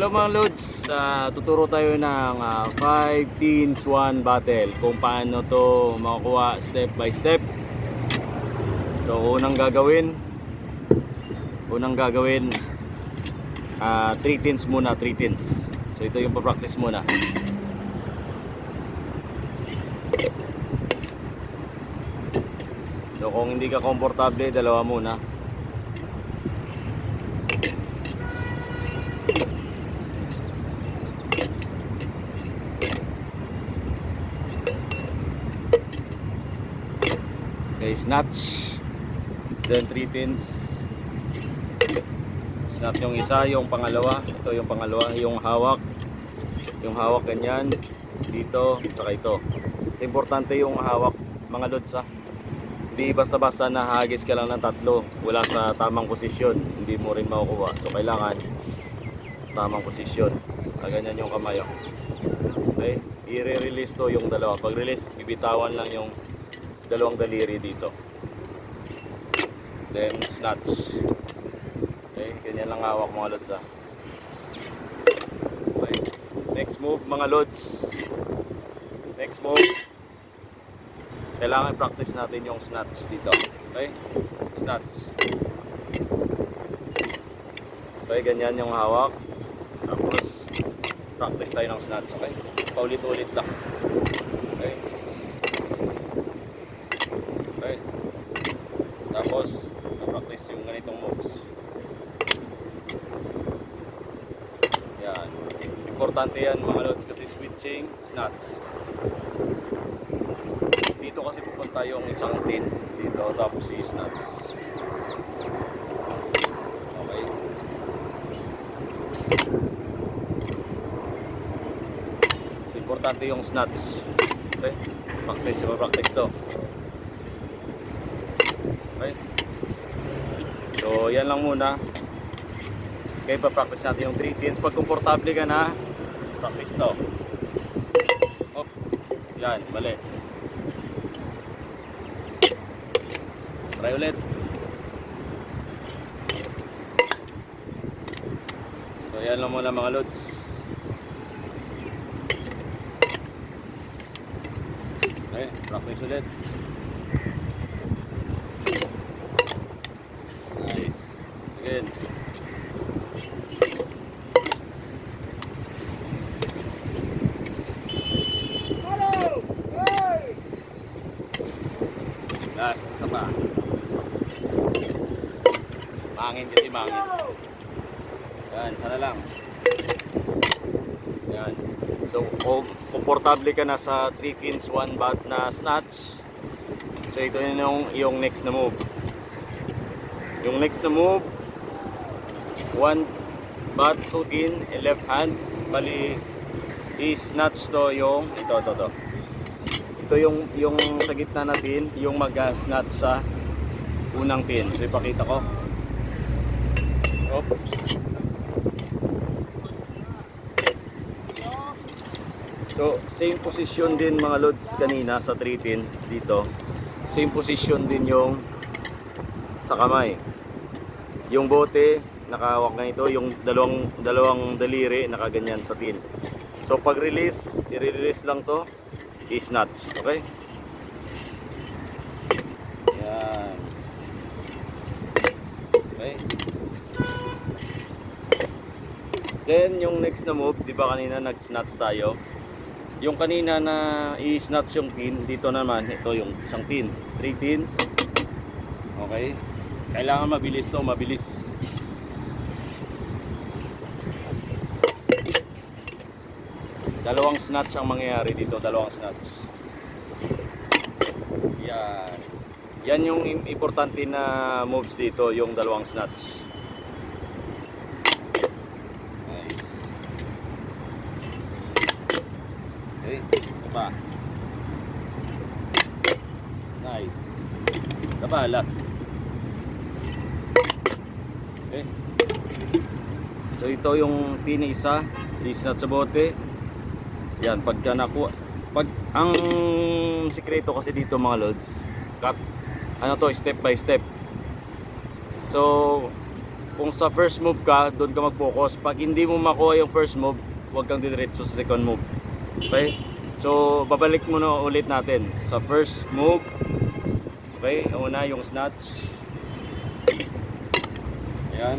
Hello mga Lods, tuturo tayo ng 5 teams 1 battle kung paano to makukuha step by step. So unang gagawin 3 teams muna, 3 teams. So ito yung pa-practice muna. So kung hindi ka komportable, dalawa muna. Okay, snatch. Then 3 pins. Snatch yung isa, yung pangalawa. Ito yung pangalawa, yung hawak. Yung hawak ganyan. Dito, saka ito. So, importante yung hawak mga lods ha. Hindi basta-basta na hagis ka lang ng tatlo. Wala sa tamang posisyon. Hindi mo rin makukuha. So kailangan tamang posisyon. Ganyan yung kamay. Okay, i-release to yung dalawa. Pag release, bibitawan lang yung dalawang daliri dito. Then snatch. Okay, ganyan lang hawak mga lods ha. Okay. Next move mga lods. Next move. Kailangan practice natin yung snatch dito. Okay? Snatch. Okay, ganyan yung hawak. Tapos practice tayo ng snatch, okay? Paulit-ulit lang. Okay? Okay. Tapos, practice yung ganitong moves. Yan. Importante yan mga lods kasi switching, snatch. Dito kasi pupunta yung isang tin. Dito, tapos i-snatch. Okay. Importante yung snatch. Okay. Practice to. Okay. So, yan lang muna. Okay, pa-practice natin yung 3 pins. Pag komportable ka na, practice to. Hop. Yan, mali. Try ulit. So, yan lang muna mga lods. Okay, practice ulit. Nice. Again. Last, sapa. Mangin kasi mangin. Yan, sana lang. Yan. So, komportable ka na sa 3 pins 1 bat na snatch. So, ito yung next na move. Yung next na move, 1 bat, 2 in, left hand. Bali, i-snatch to yung, ito. Ito yung sa gitna natin, yung mag-snatch sa unang pin. So, ipakita ko. Hop. So, same position din mga lods kanina sa 3 pins dito. Same position din yung sa kamay. Yung bote, nakahawak na ito. Yung dalawang daliri, nakaganyan sa pin. So, pag release, i-release lang to. I-snatch. Okay? Yan. Okay. Then, yung next na move, di ba kanina nag-snatch tayo? Yung kanina na i-snatch yung pin, dito naman, ito yung isang pin. 3 pins. Okay. Kailangan mabilis to, mabilis. Dalawang snatch ang mangyayari dito, dalawang snatch. Yan. Yan yung importante na moves dito, yung dalawang snatch. Nice. Okay, ito pa. Nice. Ito pa, last. Okay. So ito yung pin isa, i-snatch sa bote. Yan, pagka nakuha, ang sikreto kasi dito mga lods, cut, ano to, step by step. So kung sa first move ka, doon ka mag-focus. Pag hindi mo makuha yung first move, huwag kang didiretso sa second move. Okay? So, babalik muna ulit natin sa first move. Okay? Una yung snatch. Ayan.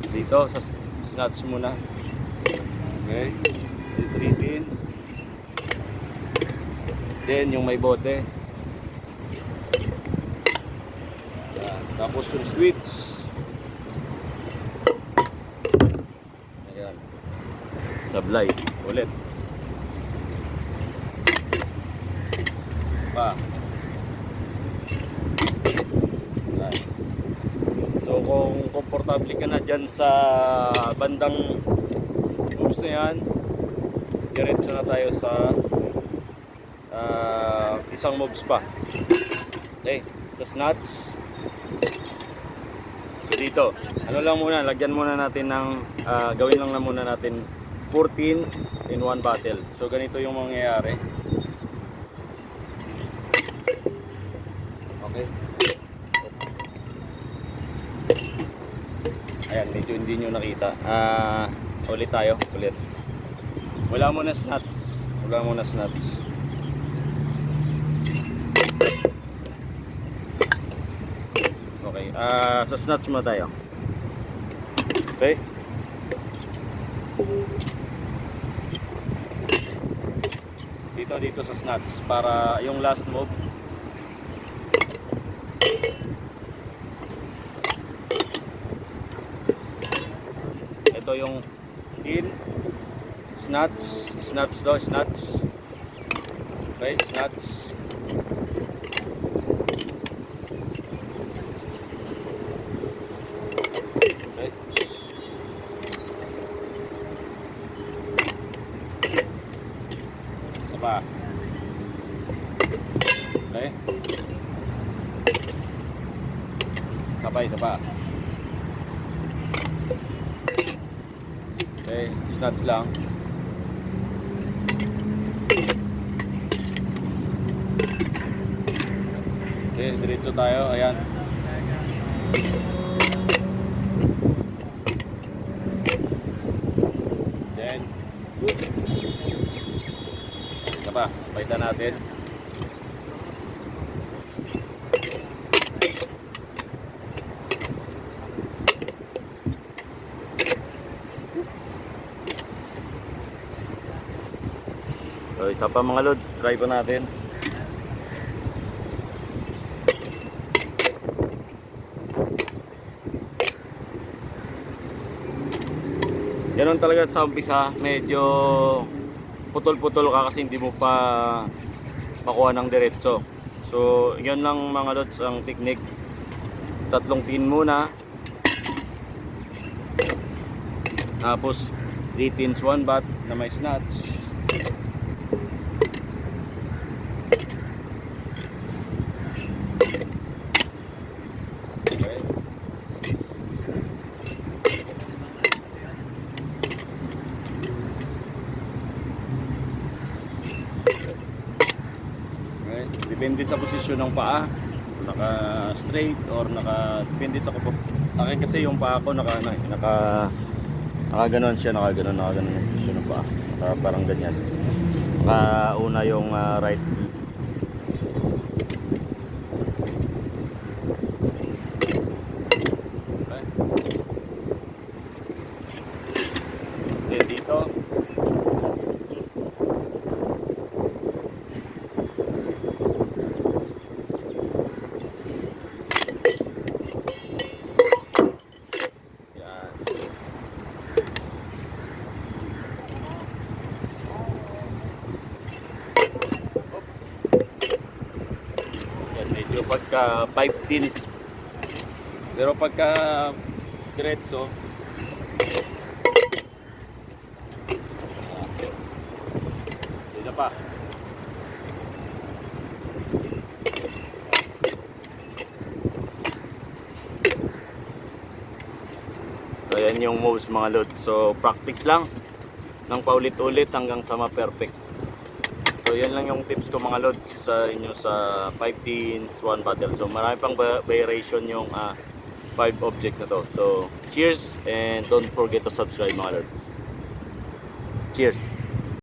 Dito sa snatch muna. Okay? 3 pins. Then yung may bote. Ayan. Tapos yung switch. Ayan. Sablay. Ulit. Pa. Ayan. So kung komportable ka na dyan sa bandang moves na yan, diretso na tayo sa isang moves pa. Okay, sa snatch. So dito, ano lang muna, lagyan muna natin ng gawin lang na muna natin 14s in one battle. So ganito yung mangyayari. Okay. Ayan, medyo hindi nyo nakita. Ulit tayo, ulit. Wala muna snatch. Wala muna snatch. Okay, sa snatch mo tayo. Okay. Dito sa snatch para yung last move. Ito yung in, snatch, snatch to, snatch. Okay, snatch. Okay. Isa pa. Okay. Isa pa. Okay, snatch lang. Okay, diretso tayo. Ayan. Then, isa pa. Paitan natin. So, isa pa mga lods, try pa natin. Ganun talaga sa umpisa, medyo putol-putol ka kasi hindi mo pa makuha ng diretso. So, yun lang mga lods ang technique. 3 pin muna. Tapos 3 pins 1 bat na may snatch. Okay. Okay. Depende sa posisyon ng paa, naka straight or naka, depende sa kupo. Akin kasi yung paa ko naka ganon siya, naka ganon yung posisyon ng paa. Parang ganyan. Una yung right. Okay. Then dito. Yan. Medyo pagka 5 pins, pero pagka diretso hindi pa. So yan yung moves mga lods. So practice lang ng paulit-ulit hanggang sa ma-perfect. So yan lang yung tips ko mga lods sa inyo sa 5 pins 1 battle. So marami pang variation yung 5 objects na to. So, cheers and don't forget to subscribe mga lords. Cheers!